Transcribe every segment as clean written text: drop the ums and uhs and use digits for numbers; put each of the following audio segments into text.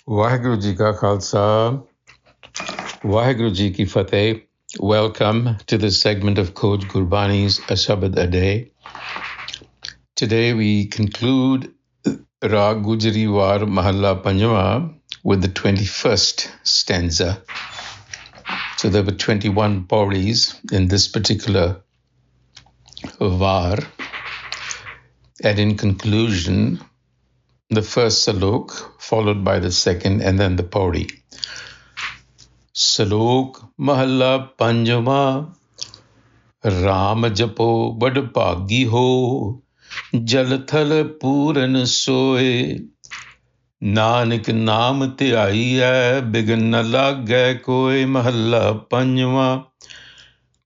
Waheguru Ji Ka Khalsa, Waheguru Ji Ki Fateh. Welcome to this segment of Coach Gurbani's a-sabad-a-day. Today we conclude Raag Gujari War Mahalla Panjwa with the 21st stanza. So there were 21 pauris in this particular var. And in conclusion, the first salok, followed by the second, and then the pauri. Salok Mahalla Panjwa, Raam Japahu Vadabhagiho, Jal thal Puran soe, Nanak naam te aiye, Bign na lagge koi. Mahalla Panjwa,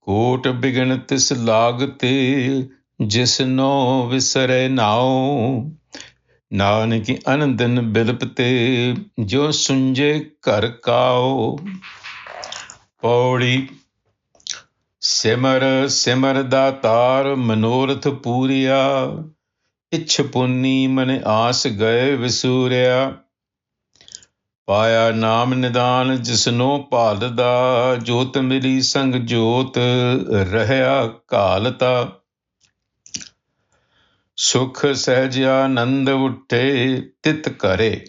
Kot bign tis lagte, Jisno visare nao, Nanak anandan bilpte, Jo sunje kar kao. Pauri Simar Simar Datar Manorath Puriya, Ichha Punni Mane Aas Gaye Visurya, Paya Naam Nidan Jisno Palda, Jot Mili Sang Jot Rahya Kalata, Sukh Sahja Nand Utte Tit Kare,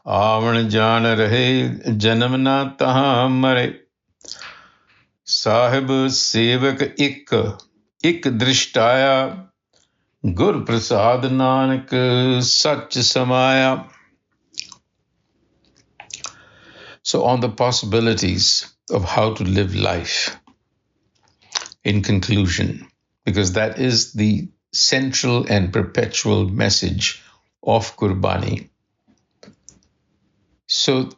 Avan Jaan Rahe Janam Na Taha Mare. Sahib Sevak ik Drishtaya, Gur Prasad Nanak Sach Samaya. So on the possibilities of how to live life, in conclusion, because that is the central and perpetual message of Gurbani. So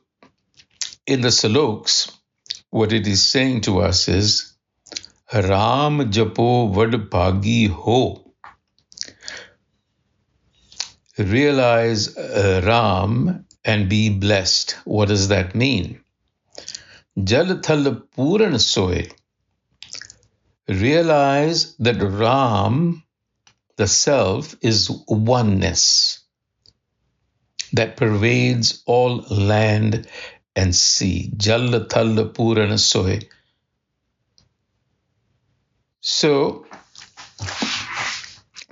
in the saloks, what it is saying to us is, Raam Japahu Vadabhagiho. Realize Ram and be blessed. What does that mean? Jal thal Puran soe. Realize that Ram, the self, is oneness that pervades all land and sea. Jal thal Puran soe. So,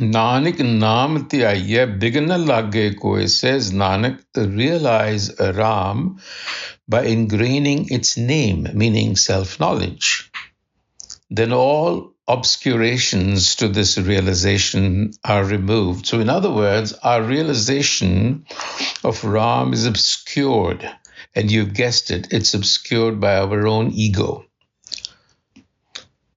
Nanak naam te aiye, bigna lage koi, says Nanak, realize Ram by ingraining its name, meaning self-knowledge. Then all obscurations to this realization are removed. So in other words, our realization of Ram is obscured. And you've guessed it, it's obscured by our own ego.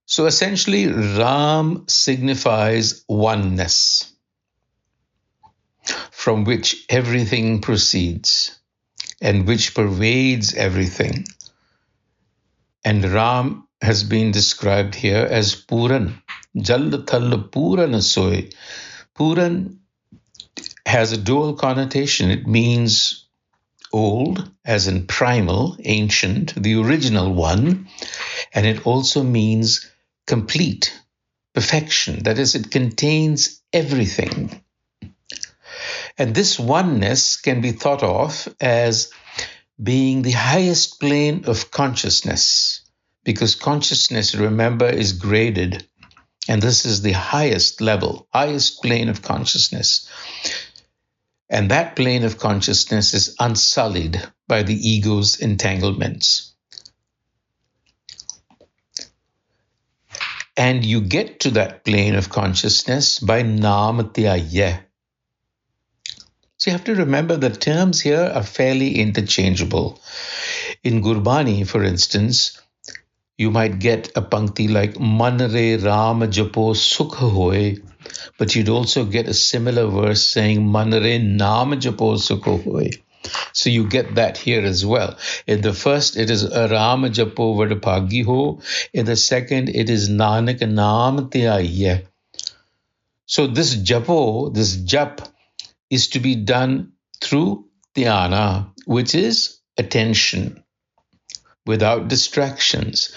So essentially, Ram signifies oneness, from which everything proceeds and which pervades everything. And Ram has been described here as Puran. Jal thal Puran soe. Puran has a dual connotation. It means old, as in primal, ancient, the original one, and it also means complete, perfection. That is, it contains everything. And this oneness can be thought of as being the highest plane of consciousness, because consciousness, remember, is graded, and this is the highest level, highest plane of consciousness. And that plane of consciousness is unsullied by the ego's entanglements. And you get to that plane of consciousness by naam te aiye. So you have to remember the terms here are fairly interchangeable. In Gurbani, for instance, you might get a pankti like Man re Raam Japo Sukh hoye, but you'd also get a similar verse saying Man re Naam Japo Sukh hoye. So you get that here as well. In the first, it is Raam Japahu Vadabhagiho. In the second, it is Nanak naam te aiye. So this japo, this jap, is to be done through dhyana, which is attention, without distractions.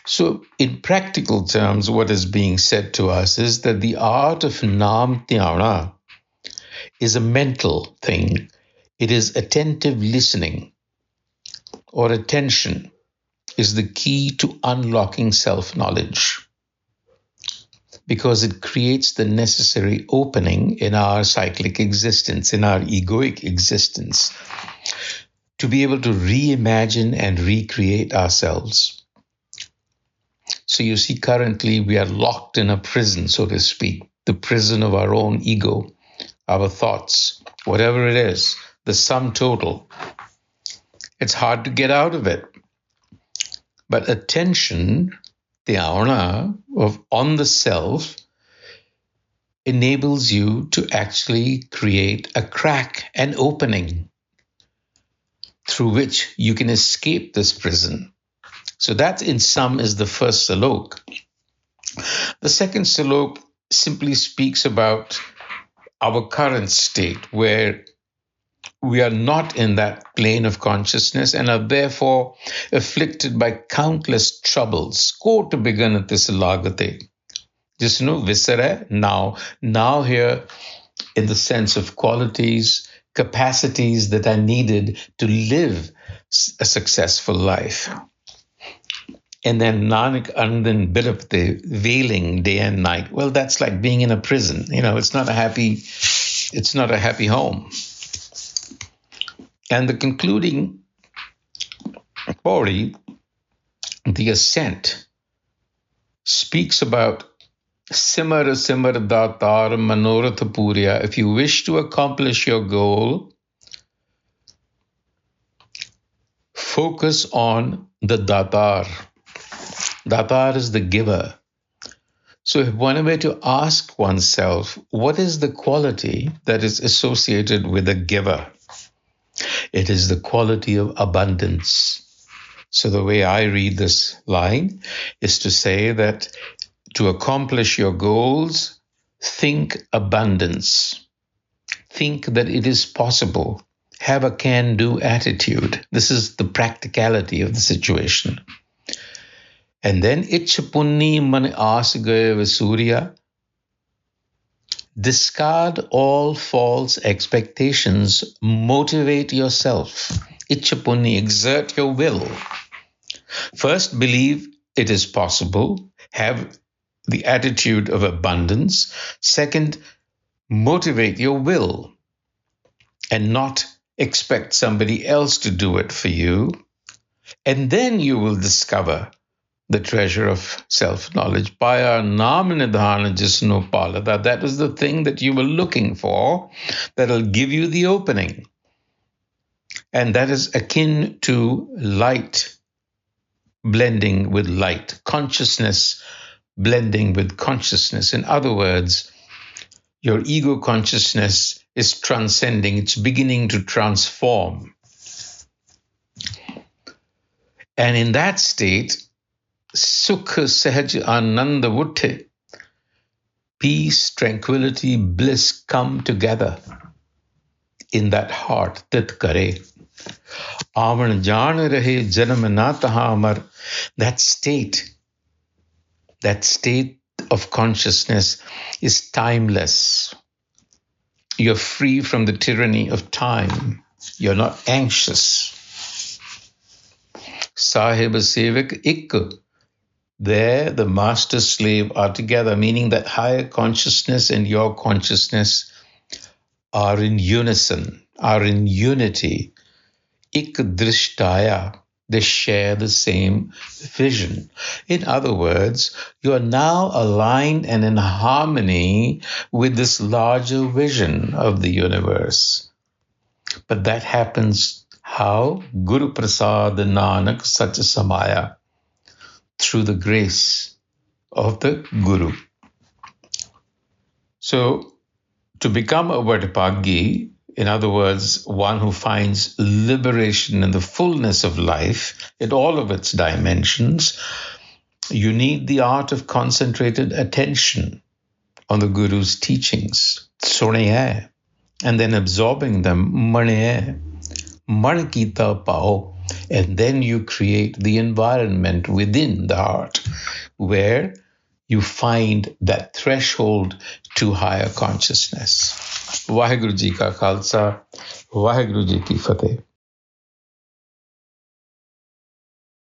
So in practical terms, what is being said to us is that the art of Naam Dhyana is a mental thing. It is attentive listening, or attention is the key to unlocking self-knowledge, because it creates the necessary opening in our cyclic existence, in our egoic existence, to be able to reimagine and recreate ourselves. So you see, currently we are locked in a prison, so to speak, the prison of our own ego, our thoughts, whatever it is, the sum total. It's hard to get out of it. But attention, the auna of on the self, enables you to actually create a crack, an opening through which you can escape this prison. So that in sum is the first salok. The second salok simply speaks about our current state, where we are not in that plane of consciousness and are therefore afflicted by countless troubles. Ko to begin at this lagate. Just visara, now here in the sense of qualities, capacities that are needed to live a successful life. And then Nanak Andan Birapte, veiling day and night. Well, that's like being in a prison. It's not a happy home. And the concluding pauri, the ascent, speaks about Simar Datar Manoratha Purya. If you wish to accomplish your goal, focus on the Datar. Datar is the giver. So if one were to ask oneself, what is the quality that is associated with a giver? It is the quality of abundance. So the way I read this line is to say that to accomplish your goals, think abundance. Think that it is possible. Have a can-do attitude. This is the practicality of the situation. And then Ichchapunni man asgaya Surya. Discard all false expectations. Motivate yourself. Ichchapunni, exert your will. First, believe it is possible. Have the attitude of abundance. Second, motivate your will and not expect somebody else to do it for you. And then you will discover the treasure of self-knowledge. Paya naam nidhana jisno palada. That is the thing that you were looking for that'll give you the opening. And that is akin to light blending with light, consciousness blending with consciousness. In other words, your ego consciousness is transcending, it's beginning to transform. And in that state, Sukha Sahaj Ananda Vutte, peace, tranquility, bliss come together in that heart. Tit kare. Avan jaan rahe janam na taha amar. That state of consciousness is timeless. You're free from the tyranny of time. You're not anxious. Sahib Sevak Ik. There, the master slave are together, meaning that higher consciousness and your consciousness are in unison, are in unity. Ik drishtaya, they share the same vision. In other words, you are now aligned and in harmony with this larger vision of the universe. But that happens how? Guru Prasad Nanak Sacha Samaya. Through the grace of the Guru. So, to become a Vadabhagi, in other words, one who finds liberation in the fullness of life, in all of its dimensions, you need the art of concentrated attention on the Guru's teachings, suniye, and then absorbing them, maniye, man kita pao. And then you create the environment within the heart where you find that threshold to higher consciousness. Vaheguru Ji Ka Khalsa, Vaheguru Ji Ki Fateh.